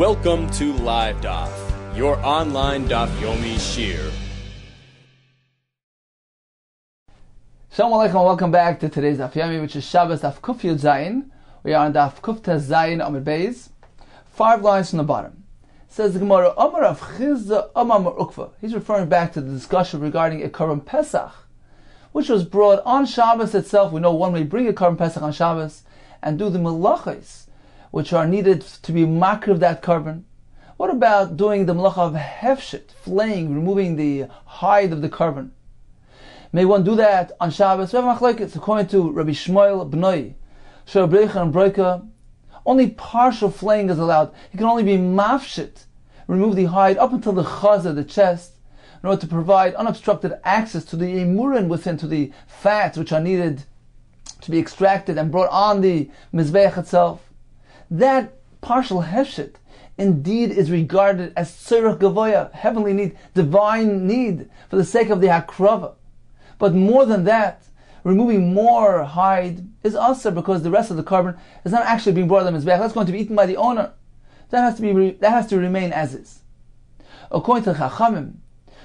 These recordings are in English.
Welcome to LIVEDAF, your online Daf Yomi Shiur. Shalom Aleichem and welcome back to today's Daf Yomi, which is Shabbos Daf Kuf Yud Zayin. We are on Daf Kuf Tez Zayin Amud Beis, 5 lines from the bottom. It says the Gemara, Amar Rav Chizda Amar Ukva. He's referring back to the discussion regarding a Korban Pesach, which was brought on Shabbos itself. We know one may bring a Korban Pesach on Shabbos and do the melachos, which are needed to be makriv of that korban. What about doing the melacha of hefshit, flaying, removing the hide of the korban? May one do that on Shabbos? We have machlokes according to Rabbi Shmuel Bnoi, Sherbrecha and Broika. Only partial flaying is allowed. It can only be mafshit, remove the hide up until the chaza, the chest, in order to provide unobstructed access to the emurin within, to the fats which are needed to be extracted and brought on the mizbeach itself. That partial hefshit indeed is regarded as tzorech gavoya, heavenly need, divine need, for the sake of the hakrava. But more than that, removing more hide is also because the rest of the korban is not actually being brought to the mizbeach. That's going to be eaten by the owner. That has to remain as is. According to Chachamim,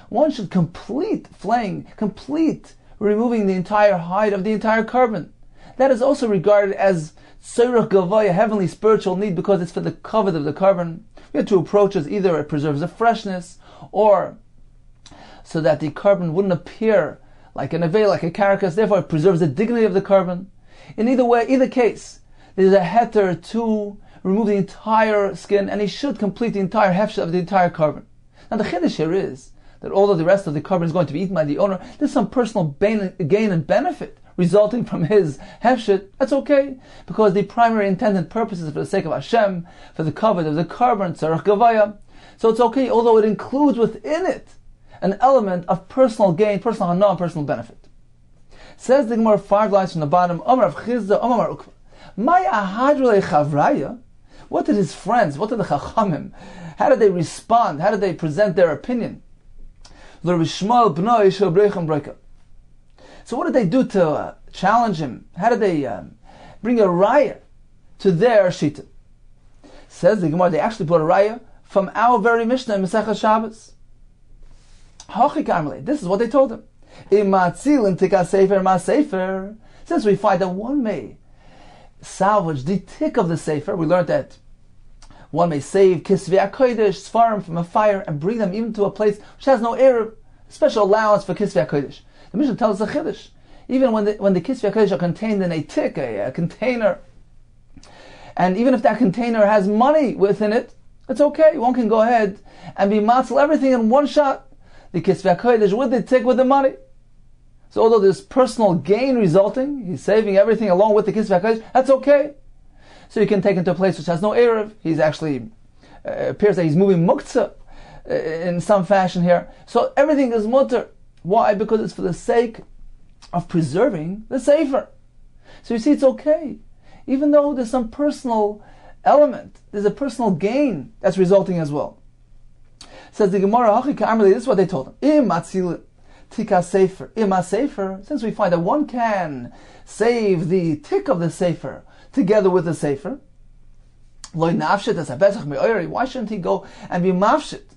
one should complete flaying, complete removing the entire hide of the entire korban. That is also regarded as tzorech gavoya, heavenly spiritual need, because it's for the kavod of the korban. We have two approaches: either it preserves the freshness, or so that the korban wouldn't appear like an avei, like a carcass. Therefore, it preserves the dignity of the korban. In either way, either case, there's a heter to remove the entire skin, and he should complete the entire hefshah of the entire korban. Now, the chiddush here is that although the rest of the korban is going to be eaten by the owner, there's some personal gain and benefit resulting from his hefshit. That's okay, because the primary intended purpose is for the sake of Hashem, for the kavod of the korban, tzorech gavaya. So it's okay, although it includes within it an element of personal gain, personal hana, and personal benefit. Says the Gemara 5 lines from the bottom, Amar Rav Chizda, Amar Ukva. Maya hadrei chavraya. What did his friends, what did the Chachamim, how did they respond? How did they present their opinion? Rabbi Shmuel Bnoi Sherbrecha and Broika. So what did they do to challenge him? How did they bring a raya to their shita? Says the Gemara, they actually brought a raya from our very Mishnah in Masechah Shabbos. This is what they told him. Since we find that one may salvage the tick of the sefer, we learned that one may save kisvei HaKodesh, svarim, from a fire and bring them even to a place which has no erev, special allowance for kisvei HaKodesh. The Mishnah tells us a chiddush. Even when the kisvei HaKodesh are contained in a tick, a container, and even if that container has money within it, it's okay. One can go ahead and be matzel everything in one shot. The kisvei HaKodesh with the tick, with the money. So although there's personal gain resulting, he's saving everything along with the kisvei HaKodesh, that's okay. So you can take him to a place which has no erev. He's actually, appears that he's moving muktzah in some fashion here. So everything is mutter. Why? Because it's for the sake of preserving the sefer. So you see, it's okay. Even though there's some personal element, there's a personal gain that's resulting as well. Says the Gemara, this is what they told him. Since we find that one can save the tick of the sefer together with the sefer, why shouldn't he go and be mafshit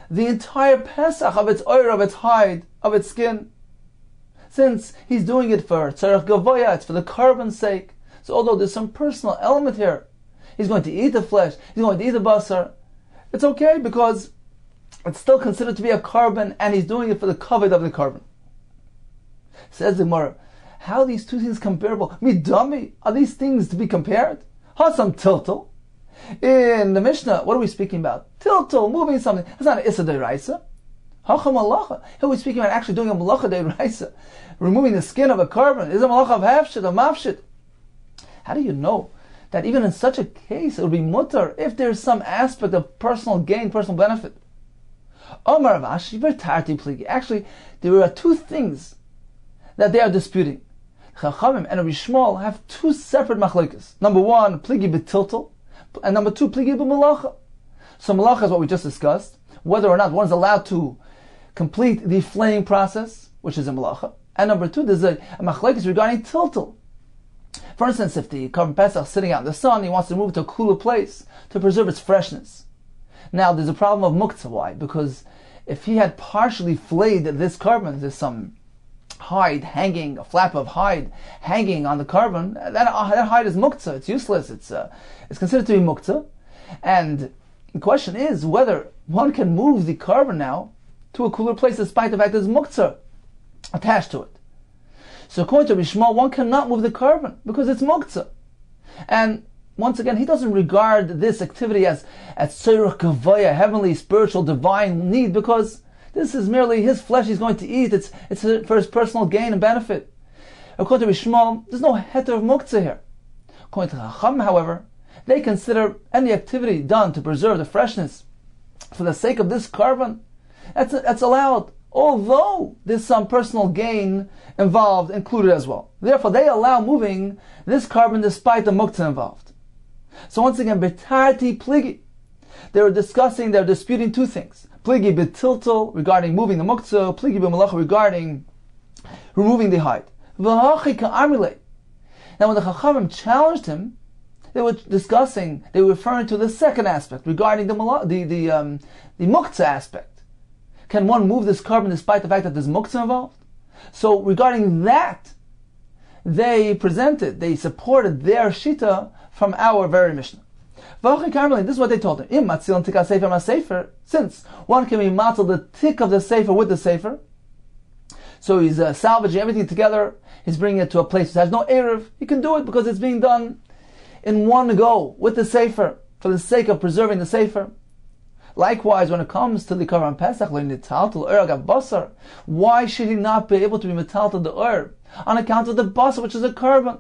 the entire Pesach of its oir, of its hide, of its skin? Since he's doing it for tzorech gavoya, it's for the korban's sake. So although there's some personal element here, he's going to eat the flesh, he's going to eat the basar, it's okay because it's still considered to be a korban, and he's doing it for the kavod of the korban. Says the Gemara, how are these two things comparable? Midami, are these things to be compared? Hasam tiltal. In the Mishnah, what are we speaking about? Tiltal, moving something. That's not an issa deiraisa. Hacham malacha. Here we're speaking about actually doing a malacha deiraisa, removing the skin of a korban. Is a malacha of hefshit, of mafshit. How do you know that even in such a case it would be mutter if there's some aspect of personal gain, personal benefit? Omar Vashi, Bertarti Pligi. Actually, there are two things that they are disputing. Chachamim and Rabbi Shmuel have two separate machlokes. Number one, Pligi betiltal, and number two, Pligi b'malacha. So malacha is what we just discussed, whether or not one is allowed to complete the flaying process, which is a malacha. And number two, there's a machlokes regarding tiltal. For instance, if the korban pesach is sitting out in the sun, he wants to move it to a cooler place to preserve its freshness. Now, there's a problem of muktzah. Why? Because if he had partially flayed this carbon, there's some hide hanging, a flap of hide hanging on the carbon, that hide is muktzah. It's useless. It's considered to be muktzah. And the question is whether one can move the carbon now to a cooler place despite the fact there's muktzah attached to it. So according to Rishma, one cannot move the carbon because it's muktzah. And once again, he doesn't regard this activity as tzorech kavaya, heavenly, spiritual, divine need, because this is merely his flesh he's going to eat. It's for his personal gain and benefit. According to Rishma, there's no heter of muktzah here. According to Chacham, however, they consider any activity done to preserve the freshness for the sake of this carbon, that's allowed, although there's some personal gain involved, included as well. Therefore, they allow moving this carbon despite the muktzah involved. So once again, betarti pligi. They're disputing two things. Pligi betiltel, regarding moving the muktzah, pligi b'malacha, regarding removing the hide. V'hachi ka'amile. Now when the Chachamim challenged him, they were referring to the second aspect, regarding the muktzah aspect. Can one move this carbon despite the fact that there's muktzah involved? So regarding that, they supported their shita from our very Mishnah. This is what they told him. Since one can be matzil the tick of the sefer with the sefer, so he's salvaging everything together, he's bringing it to a place that has no erev, he can do it because it's being done in one go with the sefer for the sake of preserving the sefer. Likewise, when it comes to the Korban Pesach, why should he not be able to be metaltal the ur on account of the basar, which is a carbon?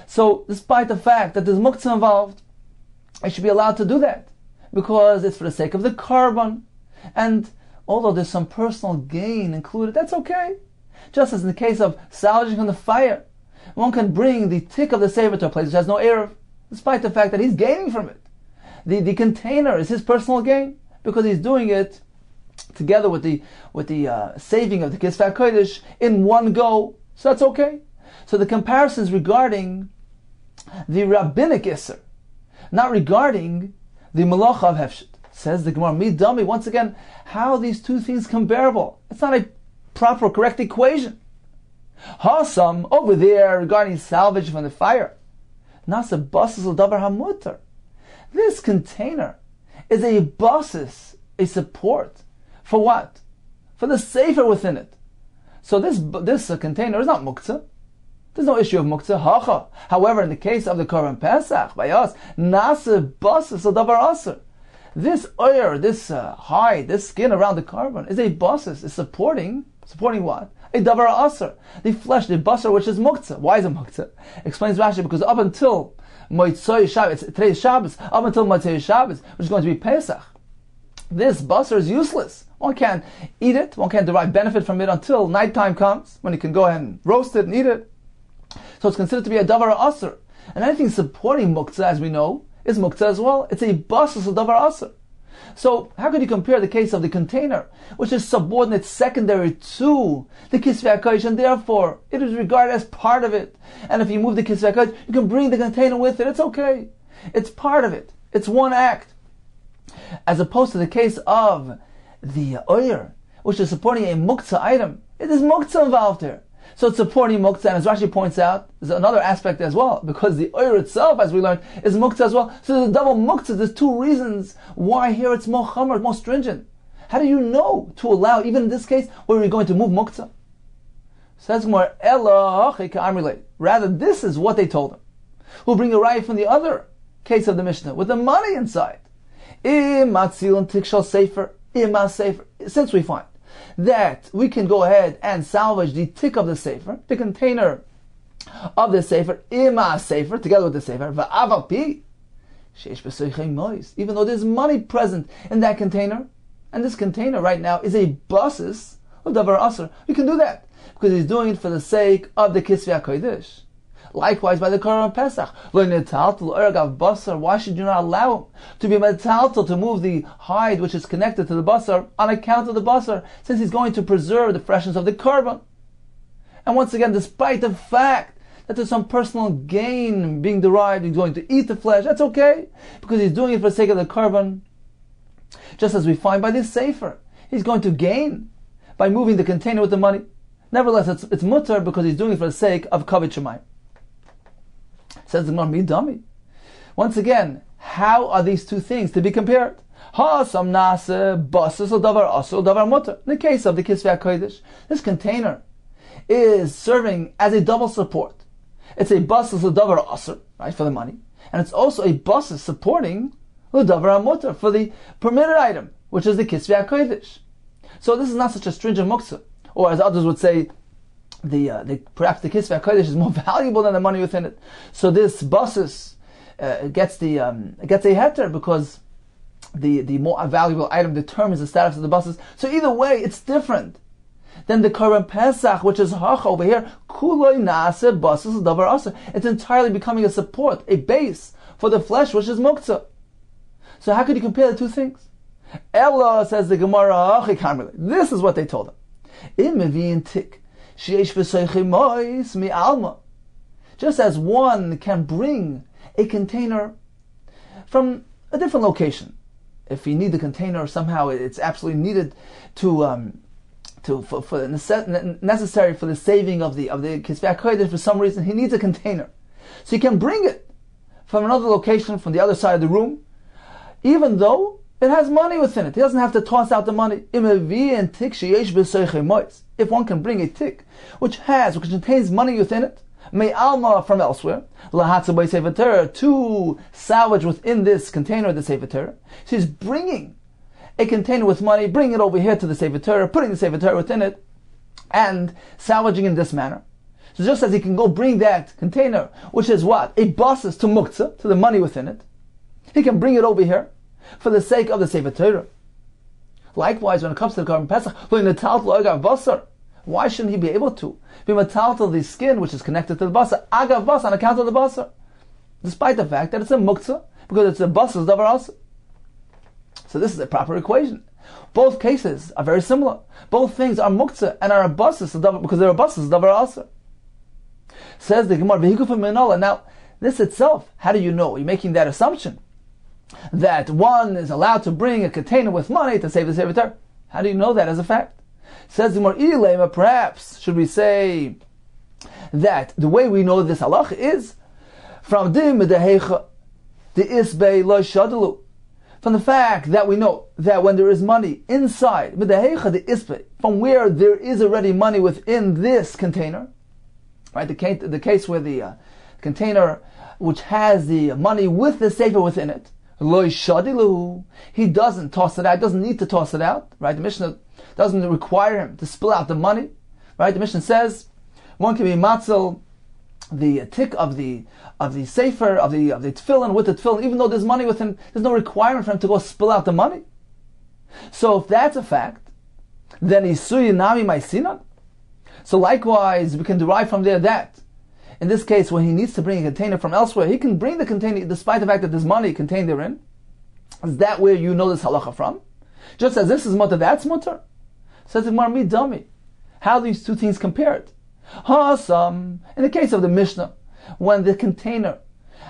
So, despite the fact that there's muktzah involved, I should be allowed to do that because it's for the sake of the carbon, and although there's some personal gain included, that's okay. Just as in the case of salvaging from the fire, one can bring the tick of the sefer to a place which has no erev, despite the fact that he's gaining from it. The container is his personal gain because he's doing it together with the saving of the Kisvei HaKodesh in one go. So that's okay. So the comparison is regarding the rabbinic Isser, not regarding the Malacha of Hefshit. Says the Gemara, Midami, once again, how are these two things comparable? It's not a proper, correct equation. Hasam, over there, regarding salvage from the fire. Nasa basis l'davar hamutar. This container is a basis, a support. For what? For the sefer within it. So this container is not muktzah. There's no issue of muktzah. Hacha. However, in the case of the Korban Pesach, by us, nasa basis l'davar aser. This oyer, this hide, this skin around the carbon is a basis, is supporting what? A davar aser. The flesh, the basar, which is muktzah. Why is it muktzah? Explains Rashi, because up until Moitzoi Shabbos, today's Shabbos, up until Moitzoi Shabbos, which is going to be Pesach, this basar is useless. One can't eat it, one can't derive benefit from it until nighttime comes, when you can go ahead and roast it and eat it. So it's considered to be a davar aser. And anything supporting muktzah, as we know, is muktzah as well. It's a basis of davar aser. So how could you compare the case of the container, which is subordinate, secondary to the Kisvei HaKodesh, and therefore it is regarded as part of it. And if you move the Kisvei HaKodesh, you can bring the container with it. It's okay. It's part of it. It's one act. As opposed to the case of the oyer, which is supporting a muktzah item. It is muktzah involved here. So it's supporting muktzah, and as Rashi points out, there's another aspect as well, because the oyer itself, as we learned, is muktzah as well. So there's a double muktzah. There's two reasons why here it's more chomer, more stringent. How do you know to allow, even in this case, where we're going to move muktzah? Says more, rather, this is what they told him. We'll bring a raya from the other case of the Mishnah, with the money inside. Since we find that we can go ahead and salvage the tick of the sefer, the container of the sefer, ima sefer, together with the sefer, even though there's money present in that container, and this container right now is a basis of davar aser, we can do that because he's doing it for the sake of the Kisvei HaKodesh. Likewise, by the Korban Pesach, why should you not allow him to be metaltal, to move the hide which is connected to the basar on account of the basar, since he's going to preserve the freshness of the carbon? And once again, despite the fact that there's some personal gain being derived, he's going to eat the flesh, that's okay, because he's doing it for the sake of the carbon. Just as we find by this sefer, he's going to gain by moving the container with the money. Nevertheless, it's mutter because he's doing it for the sake of kavod shemayim. Says the Gemara, mi dummy. Once again, how are these two things to be compared? In the case of the Kisvei HaKodesh, this container is serving as a double support. It's a basis l'davar aser, right, for the money, and it's also a basis supporting l'davar hamutar for the permitted item, which is the Kisvei HaKodesh. So this is not such a stringent muktzah, or as others would say, perhaps the Kisvei HaKodesh is more valuable than the money within it. So this basis gets a heter because the more valuable item determines the status of the basis. So either way, it's different than the Korban Pesach, which is hacha over here. Kuloi nase basis davar aser. It's entirely becoming a support, a base for the flesh, which is muktzah. So how could you compare the two things? Ella, says the Gemara, this is what they told him. Just as one can bring a container from a different location. If you need the container somehow, it's absolutely needed necessary for the saving of the Kisvei HaKodesh. For some reason, he needs a container, so he can bring it from another location, from the other side of the room, even though it has money within it. He doesn't have to toss out the money. If one can bring a tick which contains money within it, me'alma from elsewhere, to salvage within this container the Sefer Torah. So he's bringing a container with money, bringing it over here to the Sefer Torah, putting the Sefer Torah within it, and salvaging in this manner. So just as he can go bring that container, which is what? A basis to muktzah, to the money within it, he can bring it over here for the sake of the Sefer Torah. Likewise, when it comes to the Korban Pesach, why shouldn't he be able to be metaltal the skin which is connected to the basar, agav basar, on account of the basar, despite the fact that it's a muktzah, because it's a basar davar aser. So this is a proper equation. Both cases are very similar. Both things are muktzah and are a basar because they're a basar davar aser. Says the Gemara, now this itself, how do you know? You're making that assumption that one is allowed to bring a container with money to save the Sefer Torah. How do you know that as a fact? Says the Gemara, perhaps should we say that the way we know this halacha is from the isbei lo shadalu, from the fact that we know that when there is money inside the isbei, from where there is already money within this container, right? The case where the container which has the money with the sefer within it, lo shadilu, he doesn't toss it out, doesn't need to toss it out, right? The Mishnah doesn't require him to spill out the money, right? The Mishnah says one can be matzel the tick of the sefer of the tefillin with the tefillin, even though there's money within. There's no requirement for him to go spill out the money. So if that's a fact, then isuy nami ma'isinan. So likewise, we can derive from there that in this case, when he needs to bring a container from elsewhere, he can bring the container despite the fact that there's money contained therein. Is that where you know this halacha from? Just as this is mutter, that's mutter. Says the Gemara, mi dummy. How are these two things compared? In the case of the Mishnah, when the container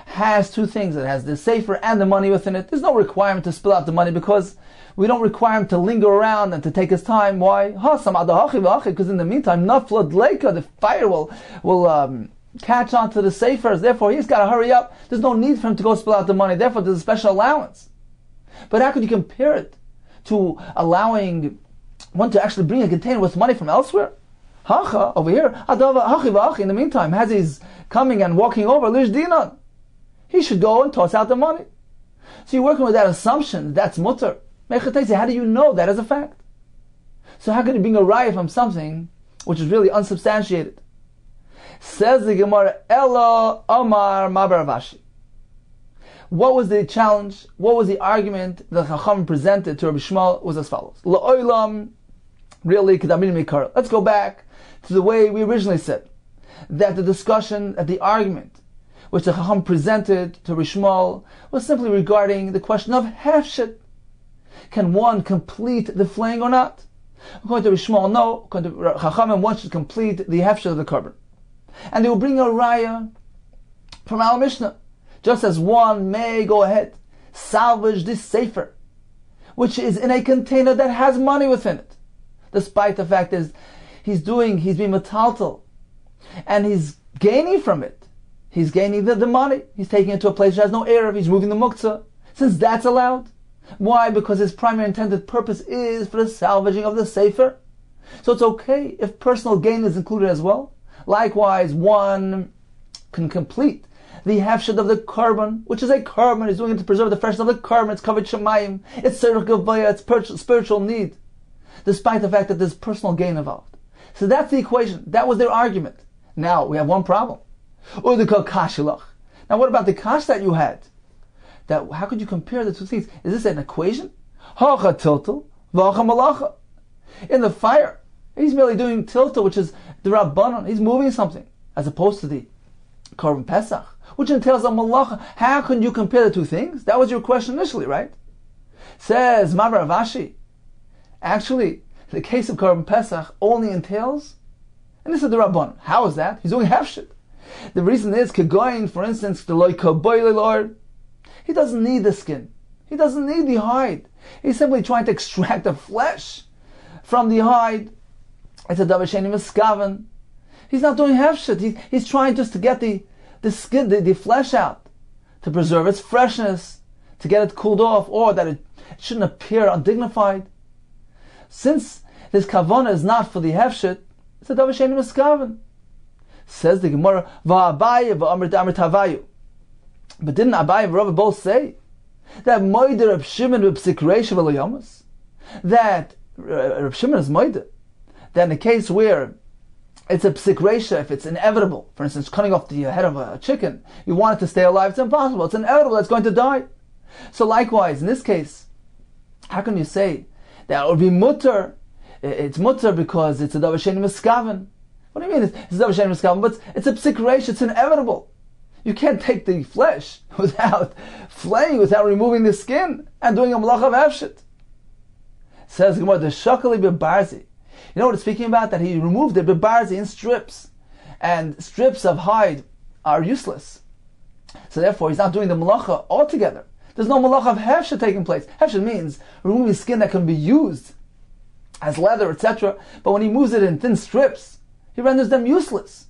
has two things, it has the sefer and the money within it, there's no requirement to spill out the money because we don't require him to linger around and to take his time. Why? Because in the meantime, nafla dleika, the fire will catch on to the sefers. Therefore, he's got to hurry up. There's no need for him to go spill out the money. Therefore, there's a special allowance. But how could you compare it to allowing one to actually bring a container with money from elsewhere? Hacha, over here, in the meantime, as he's coming and walking over, lish dinan, he should go and toss out the money. So you're working with that assumption, that's mutter. How do you know that as a fact? So how could it bring a raya from something which is really unsubstantiated? Says the Gemara, Ella Omar Mabar Vashi. What was the challenge? What was the argument that Chacham presented to Rabbi Shmuel? Was as follows: La'olam, really, let's go back to the way we originally said that the discussion, that the argument which the Chacham presented to Rabbi Shmuel was simply regarding the question of hefshet. Can one complete the flaying or not? According to Rabbi Shmuel, no. According to Chacham, one should complete the hefshet of the korban. And they will bring a raya from our Mishnah. Just as one may go ahead, salvage this sefer which is in a container that has money within it. Despite the fact is, he's being metaltal, and he's gaining from it. He's gaining the money. He's taking it to a place that has no erev. He's moving the muktzah. Since that's allowed. Why? Because his primary intended purpose is for the salvaging of the sefer. So it's okay if personal gain is included as well. Likewise, one can complete the hefshed of the carbon, which is a carbon. He's doing it to preserve the freshness of the carbon. It's covered shemayim. It's tzarich gavaya. It's spiritual need. Despite the fact that there's personal gain involved. So that's the equation. That was their argument. Now, we have one problem. Now, what about the kash that you had? That how could you compare the two things? Is this an equation? In the fire, he's merely doing tilta, which is the rabbanon. He's moving something, as opposed to the korban pesach, which entails a malacha. How can you compare the two things? That was your question initially, right? Says Mavar Avashi. Actually, the case of korban pesach only entails, and this is the rabbanon. How is that? He's doing hefshit. The reason is kegoyin, for instance, the loikaboy lord. He doesn't need the skin. He doesn't need the hide. He's simply trying to extract the flesh from the hide. It's a davar sheni miskaven. He's not doing hefshit. He's trying just to get the skin, the flesh out, to preserve its freshness, to get it cooled off, or that it shouldn't appear undignified. Since this kavana is not for the hefshit, it's a davar sheni miskaven. Says the Gemara, va'abaye va'amrit amrit havayu. But didn't Abaye and Rava both say that Moider Reb Shimon b'psik reisha v'lo yamas? That Reb Shimon is Moider. That in a case where it's a psik reisha, if it's inevitable, for instance, cutting off the head of a chicken, you want it to stay alive, it's impossible. It's inevitable, it's going to die. So likewise, in this case, how can you say that it would be mutter? It's mutter because it's a davar sheni miskaven. What do you mean it's a davar sheni miskaven? But it's a psik reisha, it's inevitable. You can't take the flesh without flaying, without removing the skin and doing a malacha of hefshit. Says Gemara, the shakali bebarzi. You know what it's speaking about? That he removed it bebarzi in strips, and strips of hide are useless. So therefore, he's not doing the malacha altogether. There's no malacha of hefshit taking place. Hefshit means removing skin that can be used as leather, etc. But when he moves it in thin strips, he renders them useless.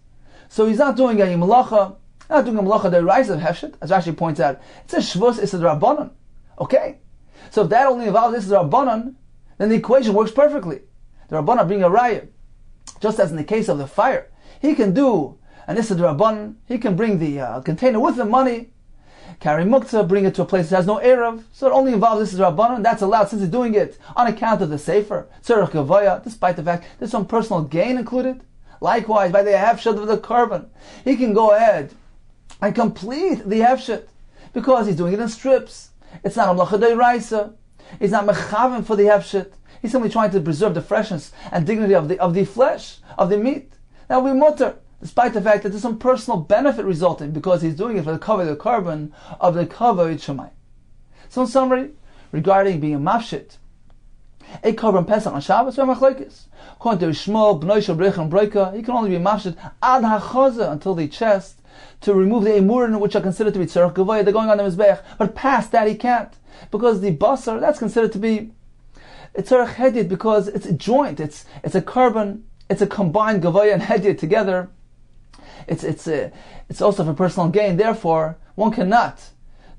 So he's not doing a malacha. Not doing a malacha the rise of hefshit, as Rashi points out. It's a shvus, it's a rabbanon. Okay? So if that only involves this rabbanon, then the equation works perfectly. The rabbanon bring a raya. Just as in the case of the fire. He can do an issa rabbanon, he can bring the container with the money, carry muktzah, bring it to a place that has no erev. So it only involves this rabbanon, that's allowed since he's doing it on account of the sefer, tzarich gavaya, despite the fact there's some personal gain included. Likewise, by the hefshit of the carbon, he can go ahead and complete the hefshit, because he's doing it in strips. It's not a melacha d'oraisa. He's not mechaven for the hefshit. He's simply trying to preserve the freshness and dignity of the flesh, of the meat. That will be mutter, despite the fact that there's some personal benefit resulting, because he's doing it for the cover of the carbon of the kavod shemai. So in summary, regarding being a mafshit, a korban pesach on Shabbos, we have machlokes. According to Shmuel, Bnei Shel Brecha and Brecha, he can only be mafshit ad hachaza, until the chest, to remove the emurin, which are considered to be tzarech gavaya, they're going on the mizbech. But past that he can't, because the basar, that's considered to be tzarech hedid, because it's a joint, it's a carbon, it's a combined gavaya and hedid together. It's also for personal gain. Therefore, one cannot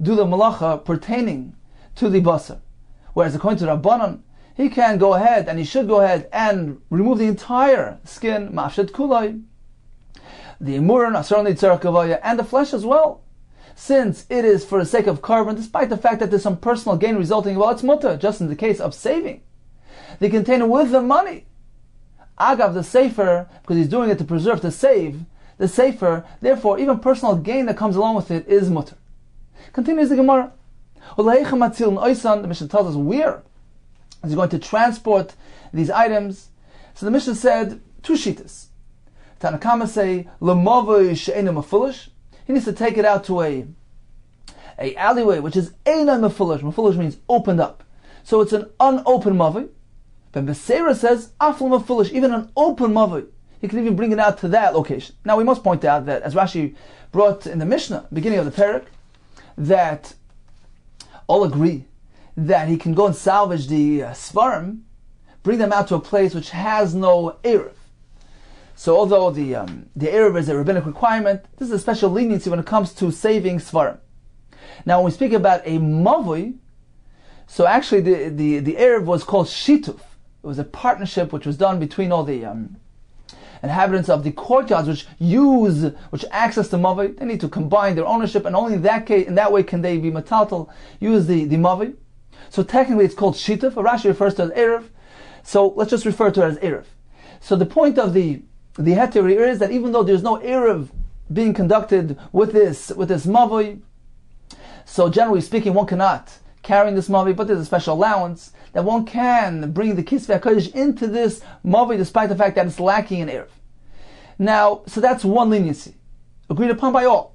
do the malacha pertaining to the basar. Whereas according to Rabbanan, he can go ahead, and he should go ahead and remove the entire skin, mafshet kulai, the emurin, certainly tzarech gavaya, and the flesh as well, since it is for the sake of carbon, despite the fact that there's some personal gain resulting. Well, it's mutter, just in the case of saving the container with the money. Agav the sefer, because he's doing it to preserve, to save the sefer. Therefore, even personal gain that comes along with it is mutter. Continues the Gemara. The Mishnah tells us where he's going to transport these items. So the Mishnah said two shittas. Tanakama say lemavoi she'ena mefulish. He needs to take it out to a alleyway which is eina mefulish. Mefulish means opened up, so it's an unopened mavoi. Then Beseira says afal mefulish, even an open mavoi. He can even bring it out to that location. Now we must point out that, as Rashi brought in the Mishnah, beginning of the parak, that all agree that he can go and salvage the Svarim, bring them out to a place which has no Erev. So although the Erev is a rabbinic requirement, this is a special leniency when it comes to saving Svarim. Now when we speak about a Mavui, so actually the Erev was called Shituf. It was a partnership which was done between all the inhabitants of the courtyards which access the Mavui. They need to combine their ownership, and only in that way can they be mataltal, use the Mavui. So technically it's called Shituf. Rashi refers to it as Erev. So let's just refer to it as Erev. So the point of the heter here is that even though there's no Erev being conducted with this Mavui, so generally speaking one cannot carry this Mavui, but there's a special allowance that one can bring the Kisvei HaKodesh into this Mavui despite the fact that it's lacking in Erev. Now, so that's one leniency, agreed upon by all.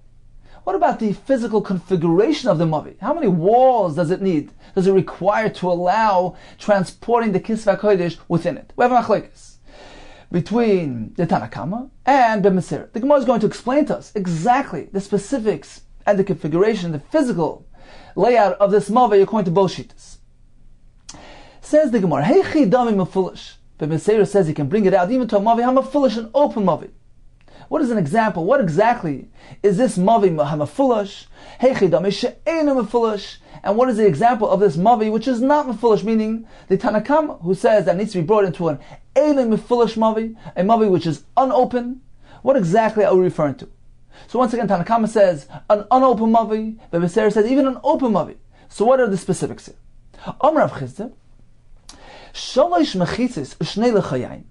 What about the physical configuration of the Mavui? How many walls does it need? Does it require to allow transporting the Kisvei HaKodesh within it? We have a machlokes between the Tanna Kama and Ben Meseira. The Gemara is going to explain to us exactly the specifics and the configuration, the physical layout of this Mavui according to both shittas. Says the Gemara, Heichi dami mafulish. Ben Meseira says he can bring it out even to a Mavui hamafulish, an open Mavui. What is an example? What exactly is this Mavui hamafulish? Heichi dami she'ena mafulish. And what is the example of this Mavui which is not mafulish, meaning the Tanna Kama, who says that needs to be brought into an Eina mafulish Mavui, a Mavui which is unopened? What exactly are we referring to? So once again, Tanna Kama says an unopened Mavui, Ben Meseira says even an open Mavui. So what are the specifics here? Amar Rav Chisda, Shalosh mechitzis u'shnei lechayayin.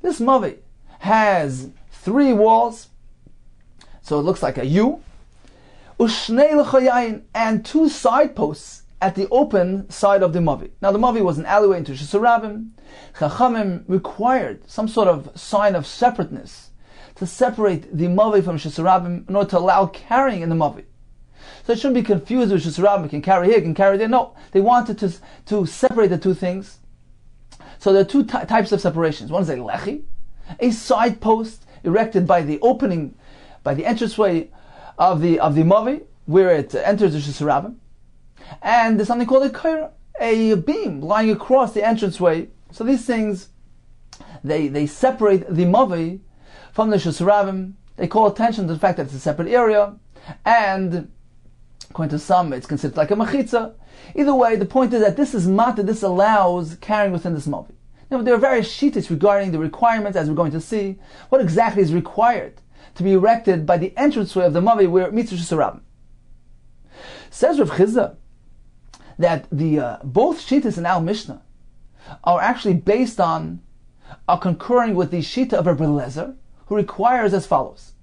This Mavui has 3 walls, so it looks like a U, u'shnei lechayayin, and 2 side posts at the open side of the Mavui. Now the Mavui was an alleyway into Shesarabim. Chachamim required some sort of sign of separateness to separate the Mavui from Shesarabim in order to allow carrying in the Mavui. So it shouldn't be confused with Shesarabim, can carry here, can carry there. No, they wanted to separate the two things. So there are 2 types of separations. One is a lechi, a side post erected by the opening, by the entranceway of the Mavui, where it enters the Shesarabim. And there's something called a kaira, a beam lying across the entranceway. So these things, they separate the Mavui from the Shesarabim. They call attention to the fact that it's a separate area, and according to some, it's considered like a mechitza. Either way, the point is that this is mata, this allows carrying within this Mavui. Now, there are various shittas regarding the requirements, as we're going to see. What exactly is required to be erected by the entranceway of the Mavui where it meets the Shesarabim? Says Rav Chisda that the both shittas in our Mishnah are actually based on, are concurring with the shitta of Rabbi Eliezer, who requires as follows.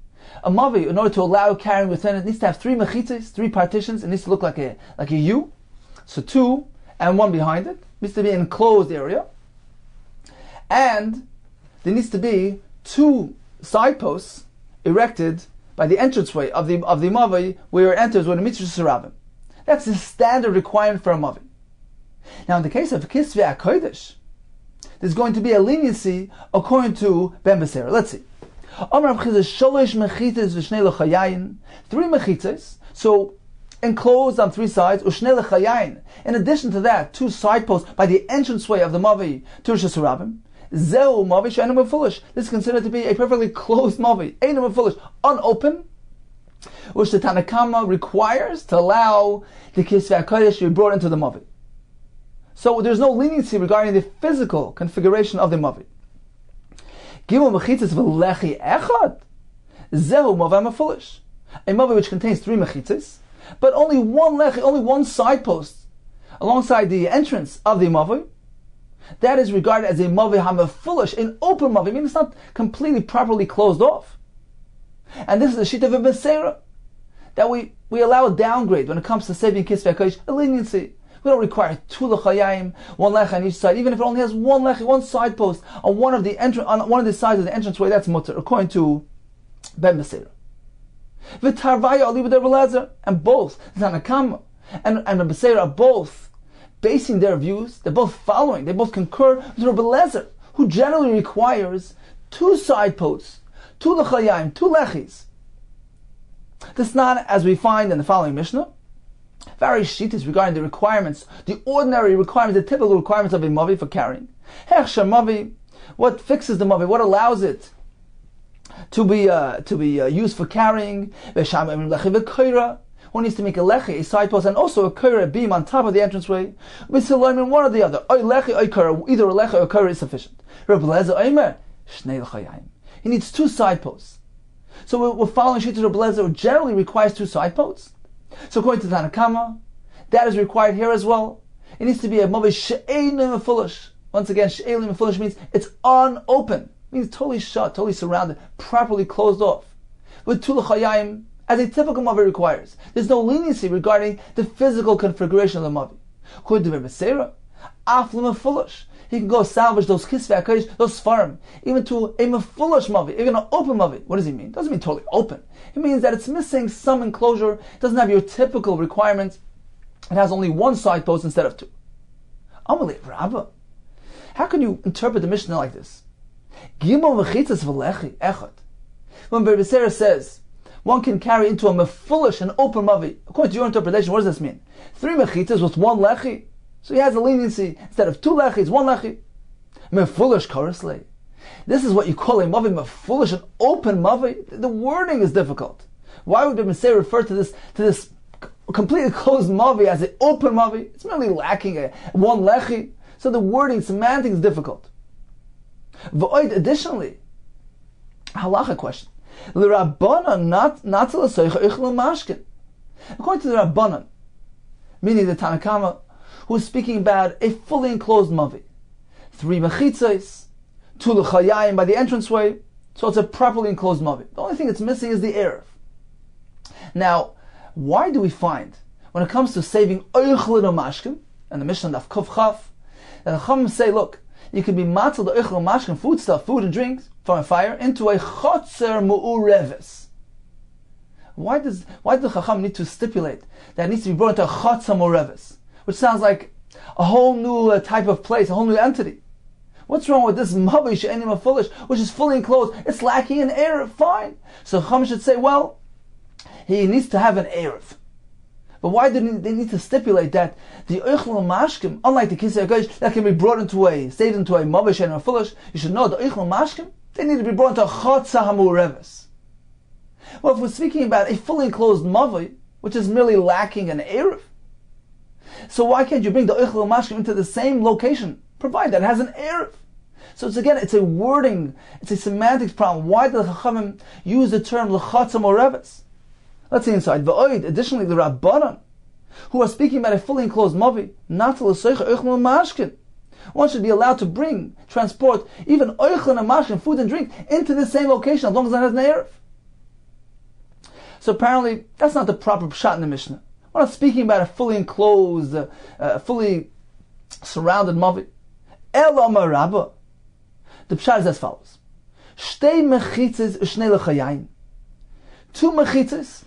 A Mavui, in order to allow carrying within it, needs to have 3 mechitzes, 3 partitions. It needs to look like a U. So 2 and 1 behind it. It needs to be an enclosed area. And there needs to be 2 side posts erected by the entranceway of the Mavui where it enters when it meets Shesarabim. That's the standard requirement for a Mavui. Now in the case of Kisvei HaKodesh, there's going to be a leniency according to Ben Meseira. Let's see. 3 mechitzes, so enclosed on 3 sides, u'shnei lechayayin. In addition to that, 2 side posts by the entranceway of the Mavui to Shesarabim. Zeu Mavui she'enu mefulish. This is considered to be a perfectly closed Mavui, einu mefulish, unopened, which the Tanna Kama requires to allow the Kisvei HaKodesh to be brought into the Mavui. So there's no leniency regarding the physical configuration of the Mavui. Gimel mechitzes v'lechi echad. Zehu Mavui mefulish. A Mavui which contains 3 mechitzes, but only 1 lechi, only 1 side post alongside the entrance of the Mavui. That is regarded as a Mavui hamafulish, an open Mavui. I mean, it's not completely properly closed off. And this is the shita of Ben Meseira, that we allow a downgrade when it comes to saving Kisvei HaKodesh, a leniency. We don't require 2 lechayim, 1 lech on each side, even if it only has 1 lechi, 1 side post on one of the sides of the entranceway. That's mutter, according to Ben Meseira. V'tarvaya ali with Rabbi Eliezer, and both Tanna Kama and Ben Meseira are both basing their views. They're both following. They both concur with Rabbi Eliezer, who generally requires 2 side posts, 2 lechayim, 2 lechis. This is not as we find in the following Mishnah. Various shittas regarding the requirements, the ordinary requirements, the typical requirements of a mavi for carrying. Hechsher mavi, what fixes the mavi, what allows it to be used for carrying. One needs to make a lechi, a side post, and also a kura, a beam on top of the entranceway. With one or the other. Either a lechi or a kura is sufficient. He needs two side posts. So we're following Shita Reb Eliezer, who generally requires two side posts. So according to Tanakama, that is required here as well. It needs to be a mavi she'enim mefulish. Once again, she'enim mefulish means it's unopen. It means totally shut, totally surrounded, properly closed off. With tulachayim, as a typical mavi requires. There's no leniency regarding the physical configuration of the mavi. According to Rebbe Seira, aflim mefulish. He can go salvage those kisvei HaKodesh, those svarim, even to a mefulish mavi, even an open mavi. What does he mean? It doesn't mean totally open. It means that it's missing some enclosure. It doesn't have your typical requirements. It has only one side post instead of two. Amalei Rabbah. How can you interpret the Mishnah like this? Gimel v'chitzas v'lechi echad. When Rebbe Seira says one can carry into a mefulish, an open mavi, according to your interpretation, what does this mean? 3 mechitzas with 1 lechi. So he has a leniency. Instead of 2 lechis, 1 lechi. Mefulish karasle. This is what you call a mavi mefulish, an open mavi. The wording is difficult. Why would the Messiah refer to this completely closed mavi as an open mavi? It's merely lacking a 1 lechi. So the wording, semantics is difficult. Additionally, halacha question. L'Rabbanan not to l'soicha ichel mashkin. According to the Rabbanan, meaning the Tanakama, who is speaking about a fully enclosed mavi, 3 mechitzos, 2 l'chayayim by the entranceway, so it's a properly enclosed mavi. The only thing it's missing is the erev. Now, why do we find, when it comes to saving oichel mashkin, and the Mishnah Daf Kuf Chaf, that the Chachamim say, look, you can be matzal the oichel mashkin, food stuff, food and drinks, from a fire, into a chotzer mu'ureves. Why does the Chacham need to stipulate that it needs to be brought into a chotzer mu'ureves? Which sounds like a whole new type of place, a whole new entity. What's wrong with this mavi she'enim mefulish, which is fully enclosed? It's lacking an erev. Fine. So Chacham should say, well, he needs to have an erev. But why do they need to stipulate that the oichel mashkim, unlike the kisei HaKodesh, that can be brought into saved into a mavi she'enim mefulish? You should know the oichel mashkim, they need to be brought into a chotza hamureves. Well, if we're speaking about a fully enclosed mavi, which is merely lacking an erev, so why can't you bring the oichel mashkim into the same location, provided that it has an erev? So it's a wording, it's a semantics problem. Why did the Chachamim use the term l'chatza moreves? Let's see inside. V'oid, additionally, the Rabbanan, who are speaking about a fully enclosed mavi, not to l'soicha oichel mashkin. One should be allowed to transport even oichel and mashkin, food and drink, into the same location as long as it has an erev. So apparently, that's not the proper pshat in the Mishnah. We're not speaking about a fully enclosed, fully surrounded mavi. El Amar Rabbah. The pshat is as follows: Shtei mechitzes ushnei l'chayayim. 2 mechitzes.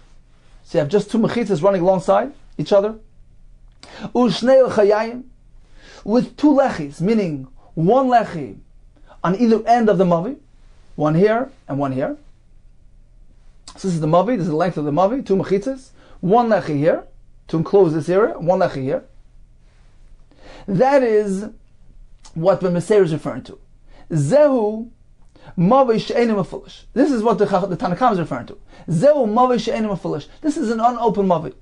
So you have just 2 mechitzes running alongside each other. Ushnei l'chayayim, with 2 lechis, meaning 1 lechi on either end of the mavi, 1 here and 1 here. So this is the mavi. This is the length of the mavi. 2 mechitzes, 1 lechi here to enclose this area, 1 lechi here. That is what the Messiah is referring to. Zehu mavi she'enim mefulish. This is what the Tanakam is referring to. Zehu mavi she'enim mefulish. This is an unopened mavi.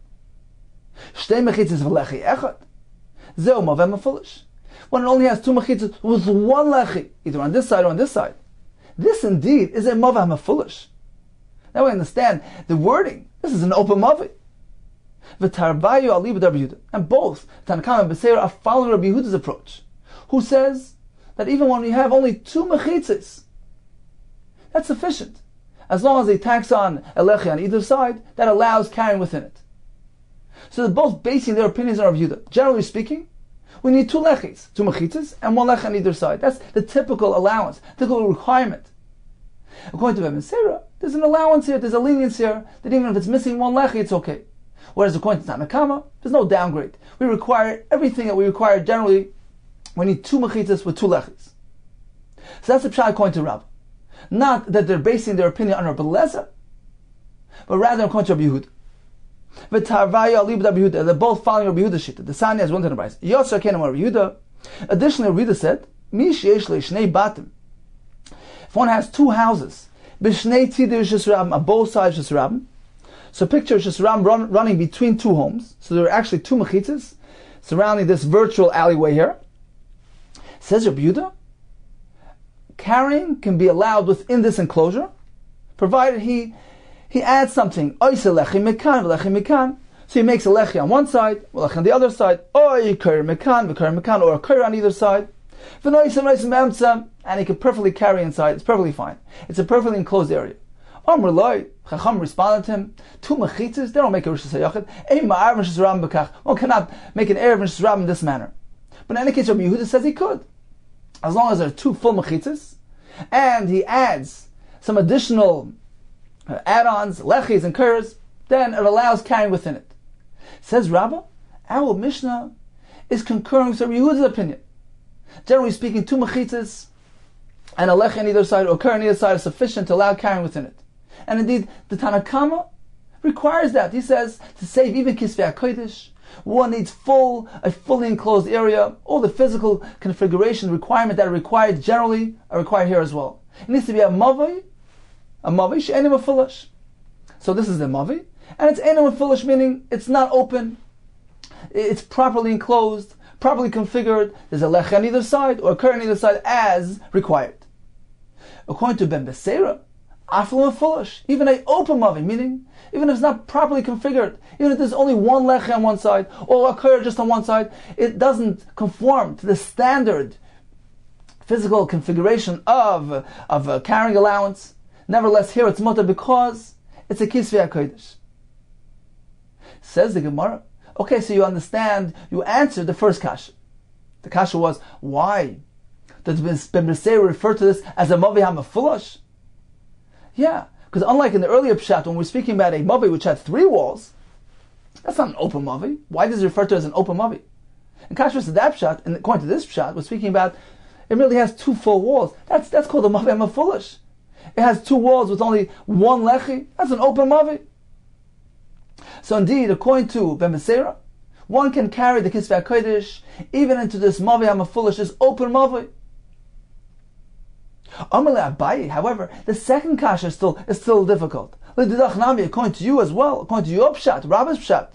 Shtei mechitzes v'lechi echad. Zehu mavi mefulish. When it only has 2 mechitzes with 1 lechi, either on this side or on this side. This indeed is a mavi mefulish. Now we understand the wording. This is an open mavi. V'tarbayu al LIVEDAF Rabbi Yehuda. And both Tanakam and Beseira are following Rabbi Yehuda's approach, who says that even when we have only 2 mechitzes, that's sufficient. As long as they tax on a lechi on either side, that allows carrying within it. So they're both basing their opinions on Rabbi Yehuda. Generally speaking, we need 2 lechis, 2 mechitzes, and 1 lechi on either side. That's the typical allowance, typical requirement. According to Rebbe Seira, there's an allowance here, there's a lenience here, that even if it's missing 1 lechi, it's okay. Whereas according to Tanakama, there's no downgrade. We require everything that we require generally. We need 2 mechitzas with 2 lechis. So that's the pshat according to Rabbah. Not that they're basing their opinion on Rabbi Eliezer, but rather according to Rabbi Yehuda. V'tarvaya LIVEDAF Yehuda. They're both following Rabbi Yehuda's shita. The Sanya has one to the Bryce. Yosser Kenem Rabbi Yehuda. Additionally, Rabbi Yehuda said, Mi sheyesh le shnei batim. If one has two houses, b'shnei tzidei Rishus Rabbim, on both sides of Rishus Rabbim. So picture Rishus Rabbim running between two homes. So there are actually two mechitzas surrounding this virtual alleyway here. Says Rabbi Yehuda, carrying can be allowed within this enclosure, provided he adds something. So he makes a lechi on one side, a lechi on the other side, or a kair on either side, and he can perfectly carry inside. It's perfectly fine. It's a perfectly enclosed area. Chacham responded to him, two mechitzas, they don't make a Rishus HaYachid. One cannot make an Erev Rishus Rabbim in this manner. But in any case, Rabbi Yehuda says he could. As long as there are two full mechitzas, and he adds some additional add-ons, lechis and kurs, then it allows carrying within it. Says Rabbah, our Mishnah is concurring with Rabbi Yehuda's opinion. Generally speaking, two mechitzas and a lechi on either side or kur on either side is sufficient to allow carrying within it. And indeed, the Tanakama requires that. He says to save even kisvei HaKodesh, one needs a fully enclosed area. All the physical configuration requirement that are required generally are required here as well. It needs to be a mavi she'enim mefulash. So this is the mavi, and it's enim mefulash, meaning it's not open. It's properly enclosed, properly configured. There's a lech on either side or a kur on either side as required. According to Ben Beseira, aflu mefulash, even a open mavi, meaning even if it's not properly configured, even if there's only one lechi on one side, or a kur just on one side, it doesn't conform to the standard physical configuration of carrying allowance. Nevertheless, here it's mutter because it's a kisvei HaKodesh. Says the Gemara, okay, so you understand, you answered the first kasha. The kasha was, why does Ben Beseira refer to this as a mavi hamafulash? Yeah, because unlike in the earlier pshat, when we're speaking about a mavi which had three walls, that's not an open mavi. Why does it refer to it as an open mavi? In contrast to that pshat, and according to this pshat, we're speaking about it really has two full walls. That's called a mavi hamafulash. It has two walls with only one lechi. That's an open mavi. So indeed, according to Ben Beseira, one can carry the kisvei HaKodesh even into this mavi hamafulash, this open mavi. Amalei Abaye, however, the second kasha is still difficult. According to you as well, according to your pshat, Rabbi's pshat.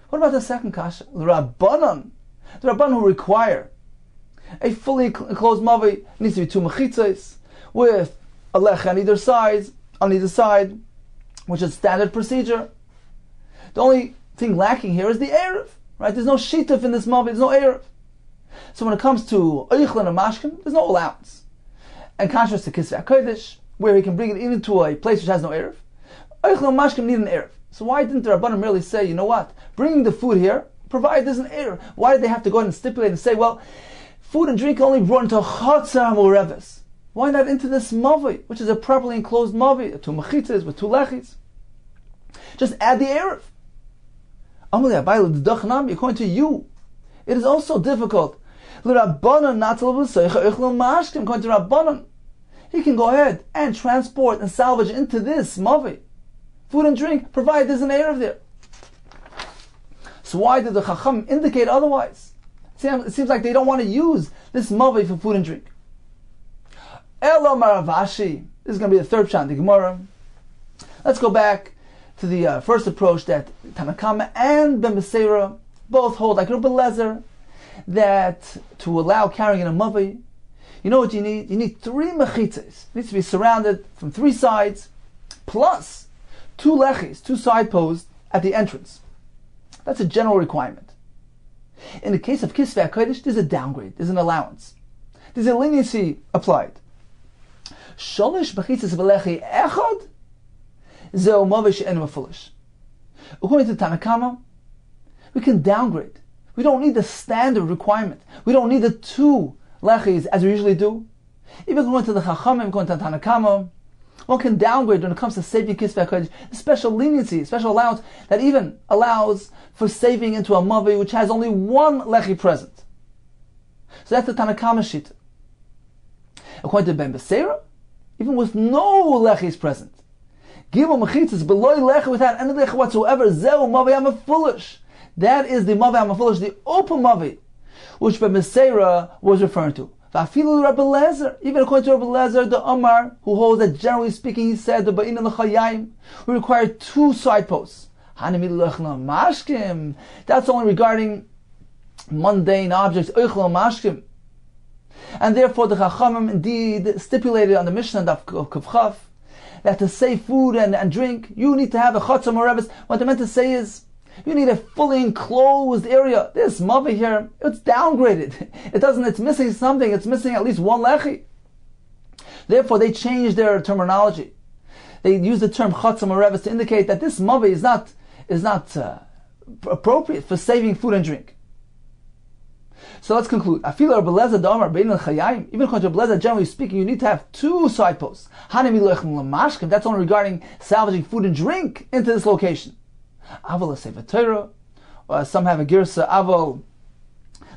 What about the second kasha? The Rabbanon who require a fully enclosed mavi needs to be two mechitzos with a lech on either side, which is standard procedure. The only thing lacking here is the erev, right? There's no shituf in this mavi, there's no erev. So when it comes to oichlin and mashkim, there's no allowance. In contrast to kisvei HaKodesh, where he can bring it even to a place which has no erev, oichlin and mashkim need an erev. So why didn't the Rabbanim merely say, you know what, bringing the food here, provide there's an erev? Why did they have to go ahead and stipulate and say, well, food and drink only brought into chatzar mureves? Why not into this mavi, which is a properly enclosed mavi, two mechitzas with two lechis? Just add the erev. According to you, it is also difficult. According to Rabbanan, he can go ahead and transport and salvage into this mavi food and drink, provided there's an erev there. So why did the Chacham indicate otherwise? It seems like they don't want to use this mavi for food and drink. Elo Maravashi. This is going to be the third pshat in the Gemara. Let's go back to the first approach that Tanakama and Ben Beseira both hold, like Rabbi Lezer, that to allow carrying in a mavi, you know what you need? You need three mechitzes. It needs to be surrounded from three sides, plus two lechis, two side posts at the entrance. That's a general requirement. In the case of kisvei HaKodesh, there's a downgrade, there's an allowance. There's a leniency applied. Sholish mechitzes v'lechi echad zeu mavi she'enu mefulash. According to Tanakama, we can downgrade. We don't need the standard requirement. We don't need the two lechis as we usually do. Even going to the Chachamim, going to the Tanakama, one can downgrade when it comes to saving kisvei HaKodesh. A special leniency, special allowance that even allows for saving into a mavi which has only one lechi present. So that's the Tanakama shita. According to Ben Beseira, even with no lechis present, Gimel mechitzas beloy lecha, without any lecha whatsoever. Zeu mavi hamafulish. That is the mavi hamafulish, the open mavi, which B'Meseira was referring to. V'afilu Rabbi Lezer, even according to Rabbi Lezer, the Omar, who holds that generally speaking, he said the ba'ina l'chayayim, we require 2 side posts. Mashkim. That's only regarding mundane objects. Mashkim. And therefore the Chachamim indeed stipulated on the Mishnah Daf Kufchaf that to say food and drink, you need to have a chatzah morevis. What they meant to say is, you need a fully enclosed area. This mavi here, it's downgraded. It's missing something. It's missing at least 1 lechi. Therefore they changed their terminology. They used the term chatzah morevis to indicate that this mavi is not appropriate for saving food and drink. So let's conclude. Even according to Beleza, generally speaking, you need to have 2 side posts. That's only regarding salvaging food and drink into this location. Aval Sefer Torah, or some have a girsa Aval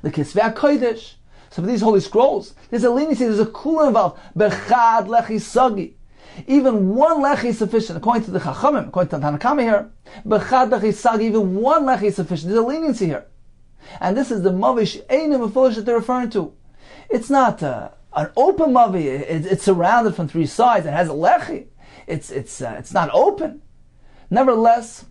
the Kisvei Kodesh. So for these holy scrolls, there's a leniency, there's a kula involved. Bechad lechi sagi. Even 1 lechi is sufficient, according to the Chachamim, according to the Tanakama here. Bechad lechi sagi, even 1 lechi is sufficient. There's a leniency here. And this is the mavi she'enim mefulish that they're referring to. It's not an open mavi. It's surrounded from 3 sides. It has a lechi. It's not open. Nevertheless,